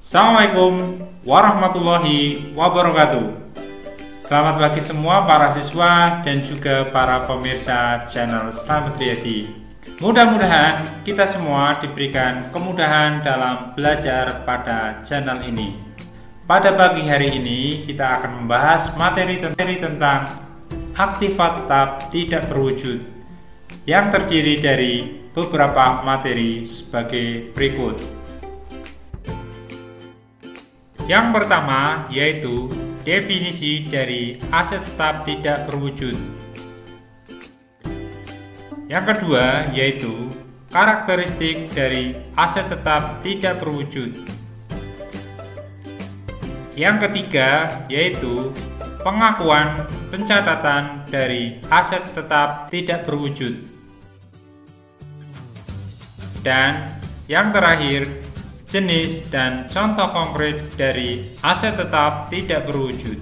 Assalamualaikum warahmatullahi wabarakatuh. Selamat pagi semua para siswa dan juga para pemirsa channel Slamet Riyadi. Mudah-mudahan kita semua diberikan kemudahan dalam belajar pada channel ini. Pada pagi hari ini kita akan membahas materi tentang aktiva tetap tidak berwujud yang terdiri dari beberapa materi sebagai berikut. Yang pertama yaitu definisi dari aset tetap tidak berwujud. Yang kedua yaitu karakteristik dari aset tetap tidak berwujud. Yang ketiga yaitu pengakuan pencatatan dari aset tetap tidak berwujud. Dan yang terakhir, jenis dan contoh konkret dari aset tetap tidak berwujud.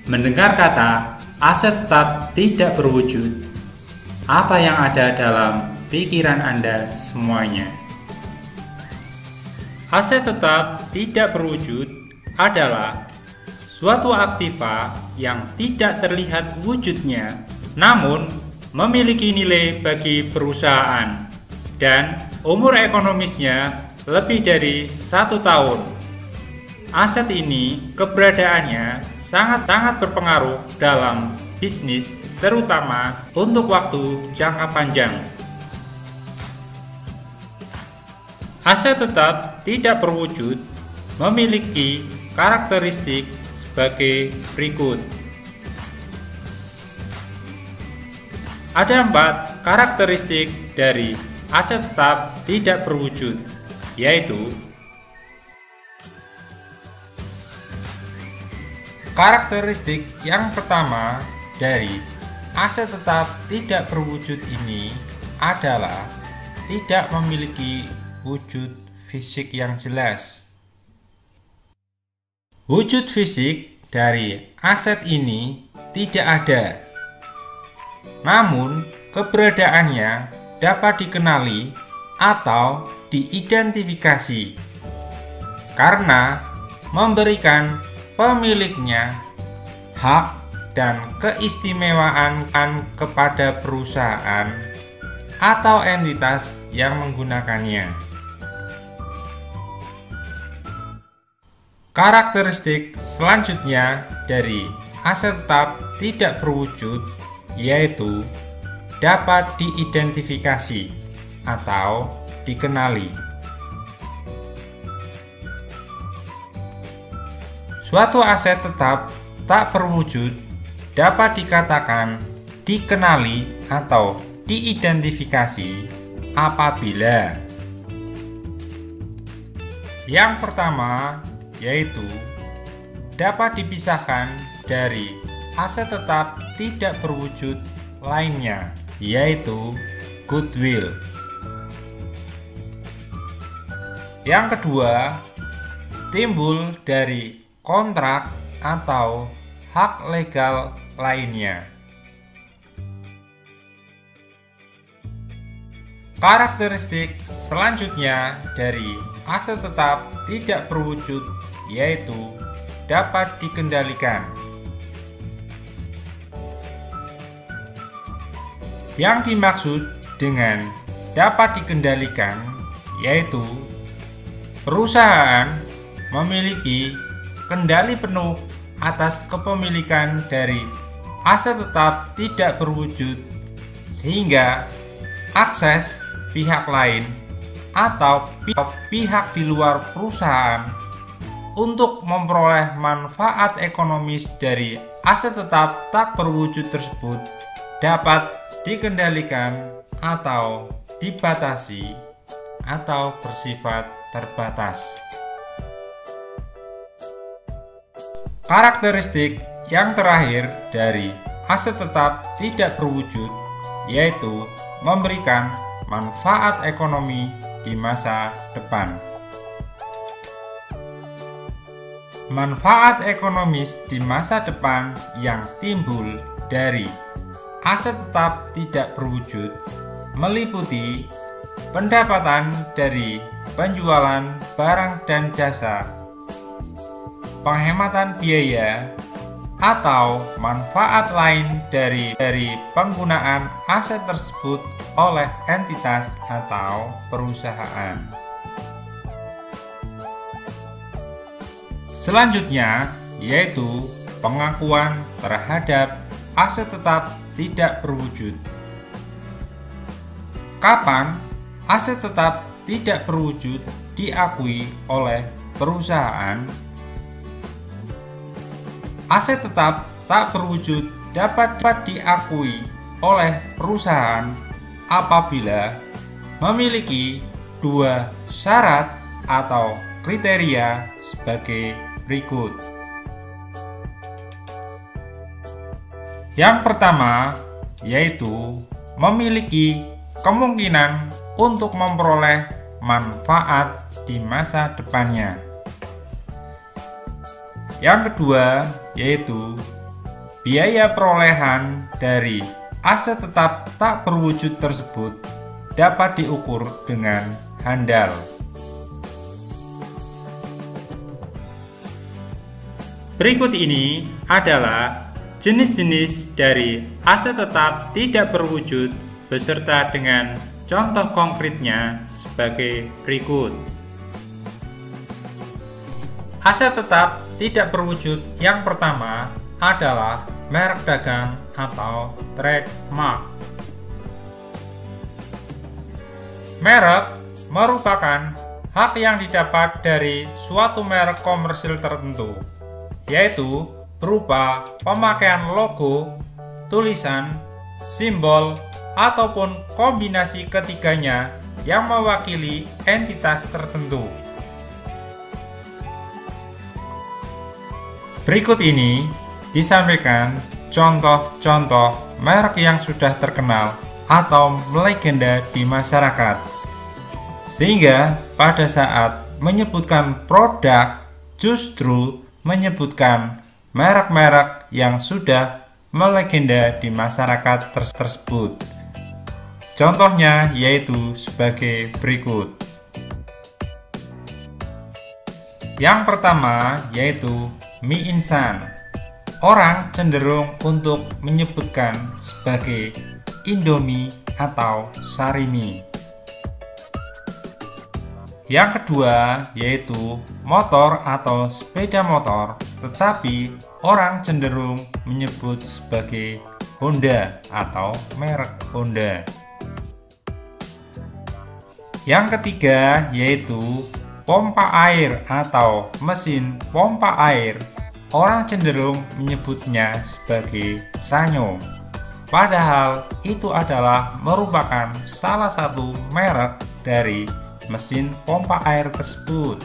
Mendengar kata aset tetap tidak berwujud, apa yang ada dalam pikiran Anda semuanya? Aset tetap tidak berwujud adalah suatu aktiva yang tidak terlihat wujudnya, namun memiliki nilai bagi perusahaan dan umur ekonomisnya lebih dari 1 tahun. Aset ini keberadaannya sangat berpengaruh dalam bisnis, terutama untuk waktu jangka panjang. Aset tetap tidak berwujud memiliki karakteristik sebagai berikut. Ada 4 karakteristik dari aset tetap tidak berwujud, yaitu karakteristik yang pertama dari aset tetap tidak berwujud ini adalah tidak memiliki wujud fisik yang jelas. Wujud fisik dari aset ini tidak ada, namun keberadaannya dapat dikenali atau diidentifikasi karena memberikan pemiliknya hak dan keistimewaan kepada perusahaan atau entitas yang menggunakannya. Karakteristik selanjutnya dari aset tetap tidak berwujud yaitu dapat diidentifikasi atau dikenali. Suatu aset tetap tak berwujud dapat dikatakan dikenali atau diidentifikasi apabila yang pertama yaitu dapat dipisahkan dari aset tetap tidak berwujud lainnya, yaitu goodwill. Yang kedua, timbul dari kontrak atau hak legal lainnya. Karakteristik selanjutnya dari aset tetap tidak berwujud yaitu dapat dikendalikan. Yang dimaksud dengan dapat dikendalikan yaitu perusahaan memiliki kendali penuh atas kepemilikan dari aset tetap tidak berwujud sehingga akses pihak lain atau pihak di luar perusahaan untuk memperoleh manfaat ekonomis dari aset tetap tak berwujud tersebut dapat dikendalikan atau dibatasi atau bersifat terbatas. Karakteristik yang terakhir dari aset tetap tidak berwujud yaitu memberikan manfaat ekonomi di masa depan. Manfaat ekonomis di masa depan yang timbul dari aset tetap tidak berwujud meliputi pendapatan dari penjualan barang dan jasa, penghematan biaya, atau manfaat lain dari penggunaan aset tersebut oleh entitas atau perusahaan. Selanjutnya yaitu pengakuan terhadap aset tetap tidak berwujud. Kapan aset tetap tidak berwujud diakui oleh perusahaan? Aset tetap tak berwujud dapat diakui oleh perusahaan apabila memiliki dua syarat atau kriteria sebagai berikut. Yang pertama yaitu memiliki kemungkinan untuk memperoleh manfaat di masa depannya. Yang kedua yaitu biaya perolehan dari aset tetap tak berwujud tersebut dapat diukur dengan handal. Berikut ini adalah jenis-jenis dari aset tetap tidak berwujud beserta dengan contoh konkretnya sebagai berikut. Aset tetap tidak berwujud yang pertama adalah merek dagang atau trademark. Merek merupakan hak yang didapat dari suatu merek komersil tertentu, yaitu berupa pemakaian logo, tulisan, simbol, ataupun kombinasi ketiganya yang mewakili entitas tertentu. Berikut ini disampaikan contoh-contoh merek yang sudah terkenal atau melegenda di masyarakat, sehingga pada saat menyebutkan produk justru menyebutkan merek-merek yang sudah melegenda di masyarakat tersebut. Contohnya yaitu sebagai berikut. Yang pertama yaitu mie instan. Orang cenderung untuk menyebutkan sebagai Indomie atau Sarimi. Yang kedua yaitu motor atau sepeda motor, tetapi orang cenderung menyebut sebagai Honda atau merek Honda. Yang ketiga yaitu pompa air atau mesin pompa air. Orang cenderung menyebutnya sebagai Sanyo, padahal itu adalah merupakan salah satu merek dari mesin pompa air tersebut.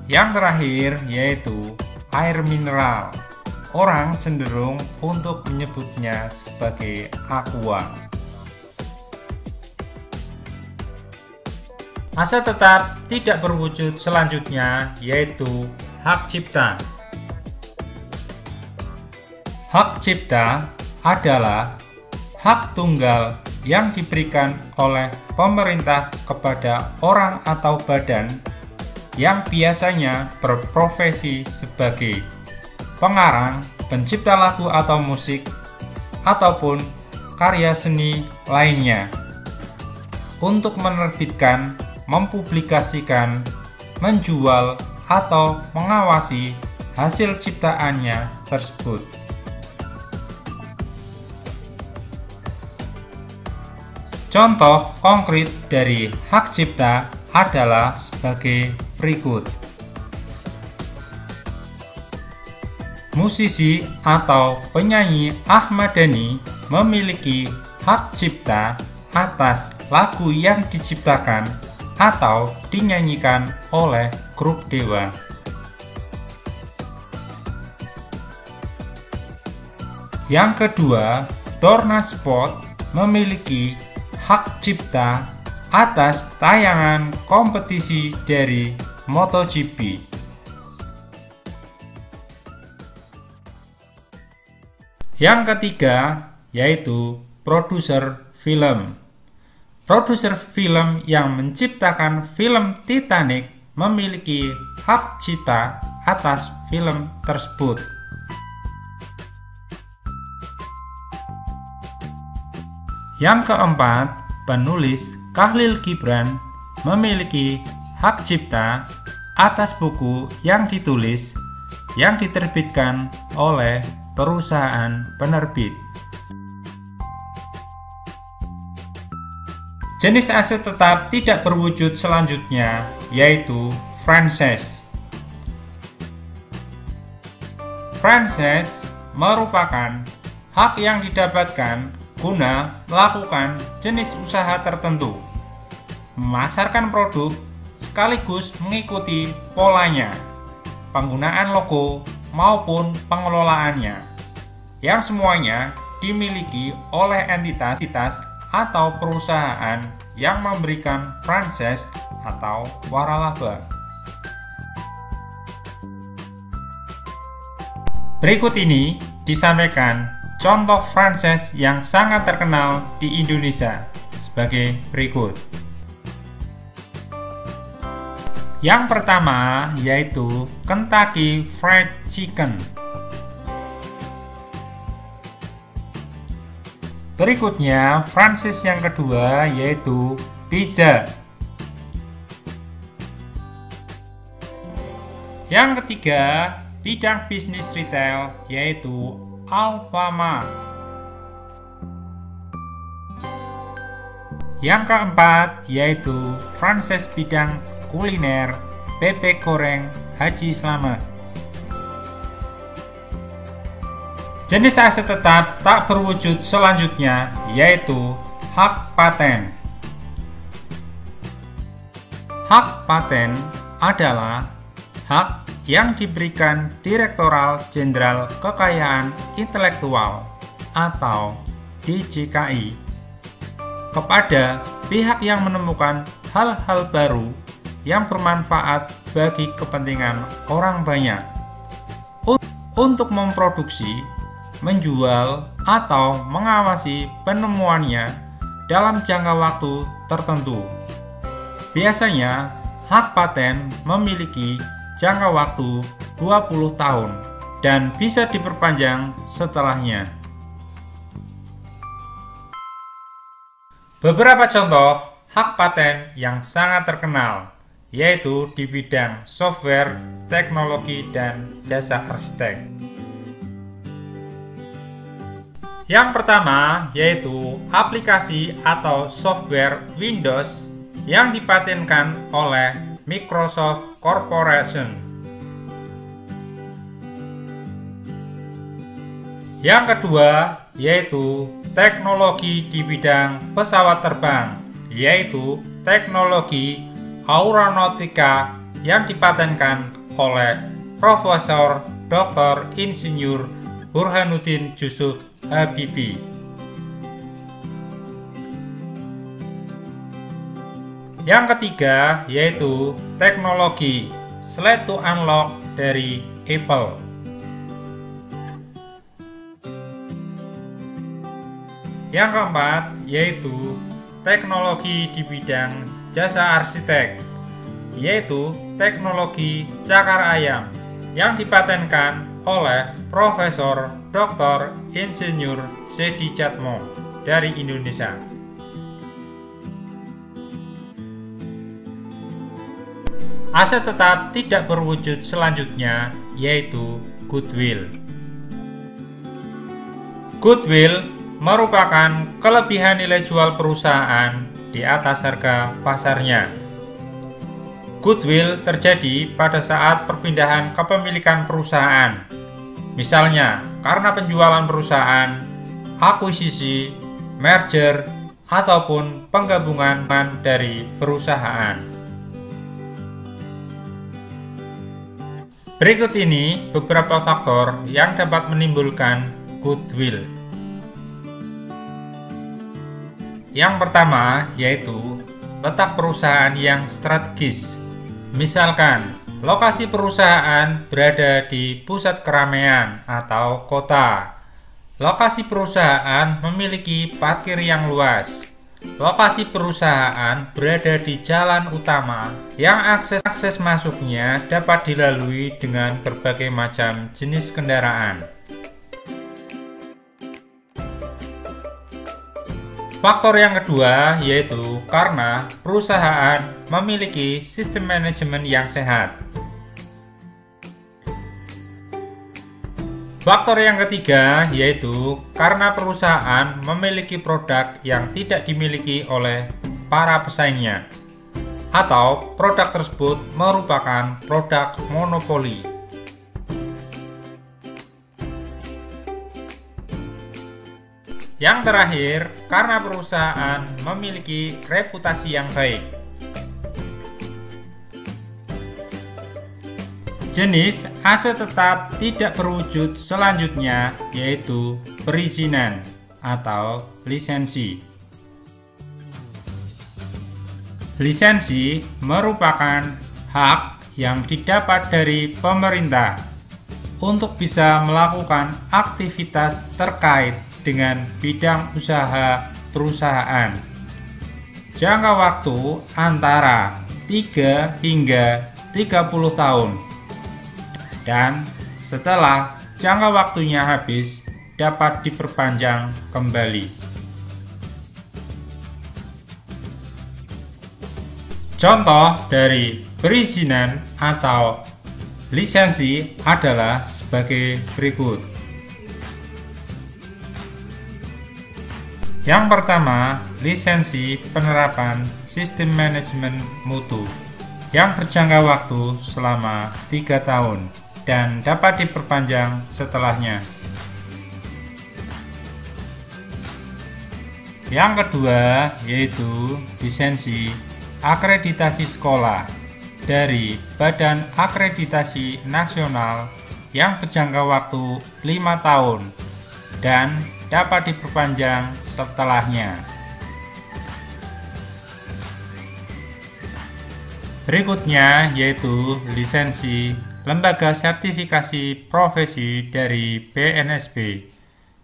Yang terakhir yaitu air mineral. Orang cenderung untuk menyebutnya sebagai Aqua. Aset tetap tidak berwujud selanjutnya yaitu hak cipta. Hak cipta adalah hak tunggal yang diberikan oleh pemerintah kepada orang atau badan yang biasanya berprofesi sebagai pengarang, pencipta lagu atau musik, ataupun karya seni lainnya, untuk menerbitkan, mempublikasikan, menjual, atau mengawasi hasil ciptaannya tersebut. Contoh konkret dari hak cipta adalah sebagai berikut. Musisi atau penyanyi Ahmad Dhani memiliki hak cipta atas lagu yang diciptakan atau dinyanyikan oleh grup Dewa. Yang kedua, Dorna Sport memiliki hak cipta atas tayangan kompetisi dari MotoGP. Yang ketiga, yaitu produser Film. Produser film yang menciptakan film Titanic memiliki hak cipta atas film tersebut. Yang keempat, penulis Khalil Gibran memiliki hak cipta atas buku yang ditulis yang diterbitkan oleh perusahaan penerbit. Jenis aset tetap tidak berwujud selanjutnya yaitu franchise. Franchise merupakan hak yang didapatkan guna melakukan jenis usaha tertentu, memasarkan produk sekaligus mengikuti polanya, penggunaan logo maupun pengelolaannya, yang semuanya dimiliki oleh entitas atau perusahaan yang memberikan franchise atau waralaba. Berikut ini disampaikan contoh franchise yang sangat terkenal di Indonesia sebagai berikut. Yang pertama yaitu Kentucky Fried Chicken. Berikutnya, franchise yang kedua yaitu pizza. Yang ketiga, bidang bisnis retail yaitu Alfamart. Yang keempat yaitu franchise bidang kuliner bebek goreng Haji Slamet. Jenis aset tetap tak berwujud selanjutnya yaitu hak paten. Hak paten adalah hak yang diberikan Direktorat Jenderal Kekayaan Intelektual atau DJKI kepada pihak yang menemukan hal-hal baru yang bermanfaat bagi kepentingan orang banyak untuk memproduksi, menjual, atau mengawasi penemuannya dalam jangka waktu tertentu. Biasanya, hak paten memiliki jangka waktu 20 tahun dan bisa diperpanjang setelahnya. Beberapa contoh hak paten yang sangat terkenal yaitu di bidang software, teknologi, dan jasa arsitek. Yang pertama yaitu aplikasi atau software Windows yang dipatenkan oleh Microsoft Corporation. Yang kedua yaitu teknologi di bidang pesawat terbang, yaitu teknologi aeronautika yang dipatenkan oleh Profesor Dr. Insinyur Burhanuddin Yusuf Habibie. Yang ketiga yaitu teknologi Slide to Unlock dari Apple. Yang keempat yaitu teknologi di bidang jasa arsitek, yaitu teknologi cakar ayam yang dipatenkan oleh Profesor Dr. Insinyur Sedi Jatmo dari Indonesia. Aset tetap tidak berwujud selanjutnya yaitu goodwill. Goodwill merupakan kelebihan nilai jual perusahaan di atas harga pasarnya. Goodwill terjadi pada saat perpindahan kepemilikan perusahaan, misalnya karena penjualan perusahaan, akuisisi, merger, ataupun penggabungan dari perusahaan. Berikut ini beberapa faktor yang dapat menimbulkan goodwill. Yang pertama yaitu letak perusahaan yang strategis. Misalkan, lokasi perusahaan berada di pusat keramaian atau kota, Lokasi perusahaan memiliki parkir yang luas. Lokasi perusahaan berada di jalan utama yang akses masuknya dapat dilalui dengan berbagai macam jenis kendaraan. Faktor yang kedua yaitu karena perusahaan memiliki sistem manajemen yang sehat. Faktor yang ketiga yaitu karena perusahaan memiliki produk yang tidak dimiliki oleh para pesaingnya, atau produk tersebut merupakan produk monopoli. Yang terakhir, karena perusahaan memiliki reputasi yang baik. Jenis aset tetap tidak berwujud selanjutnya yaitu perizinan atau lisensi. Lisensi merupakan hak yang didapat dari pemerintah untuk bisa melakukan aktivitas terkait dengan bidang usaha perusahaan. Jangka waktu antara 3 hingga 30 tahun. Dan setelah jangka waktunya habis, dapat diperpanjang kembali. Contoh dari perizinan atau lisensi adalah sebagai berikut. Yang pertama, lisensi penerapan sistem manajemen mutu yang berjangka waktu selama 3 tahun. Dan dapat diperpanjang setelahnya. Yang kedua yaitu lisensi akreditasi sekolah dari Badan Akreditasi Nasional yang berjangka waktu 5 tahun dan dapat diperpanjang setelahnya. Berikutnya yaitu lisensi Lembaga Sertifikasi Profesi dari BNSP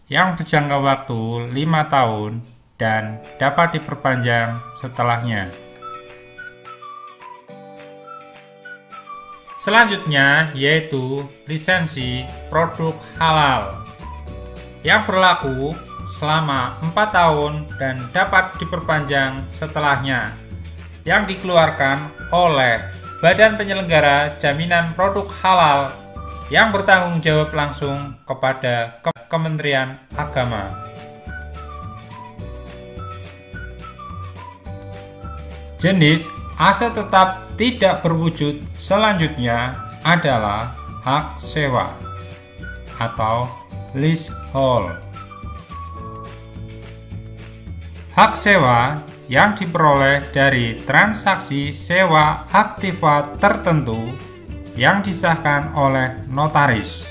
yang berjangka waktu 5 tahun dan dapat diperpanjang setelahnya. Selanjutnya yaitu lisensi produk halal yang berlaku selama 4 tahun dan dapat diperpanjang setelahnya, yang dikeluarkan oleh Badan Penyelenggara Jaminan Produk Halal yang bertanggung jawab langsung kepada Kementerian Agama. Jenis aset tetap tidak berwujud selanjutnya adalah hak sewa atau leasehold. Hak sewa yang diperoleh dari transaksi sewa aktiva tertentu yang disahkan oleh notaris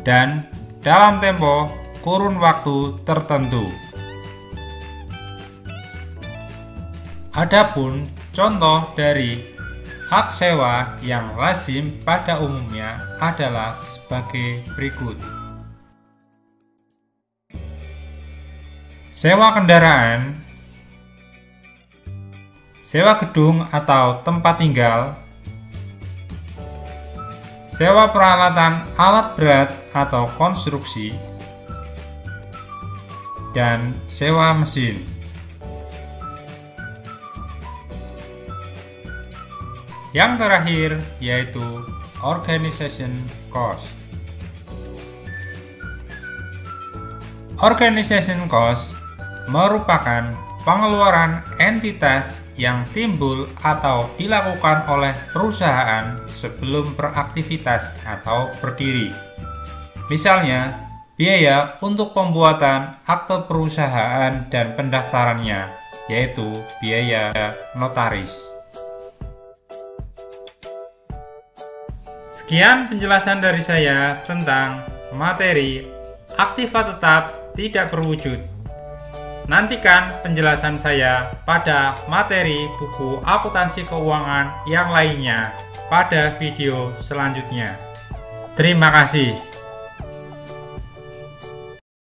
dan dalam tempo kurun waktu tertentu. Adapun contoh dari hak sewa yang lazim pada umumnya adalah sebagai berikut. Sewa kendaraan, sewa gedung atau tempat tinggal, sewa peralatan alat berat atau konstruksi, dan sewa mesin. Yang terakhir yaitu organization cost. Organization cost merupakan pengeluaran entitas yang timbul atau dilakukan oleh perusahaan sebelum beraktivitas atau berdiri. Misalnya, biaya untuk pembuatan akte perusahaan dan pendaftarannya, yaitu biaya notaris. Sekian penjelasan dari saya tentang materi aktiva tetap tidak berwujud. Nantikan penjelasan saya pada materi buku akuntansi keuangan yang lainnya pada video selanjutnya. Terima kasih.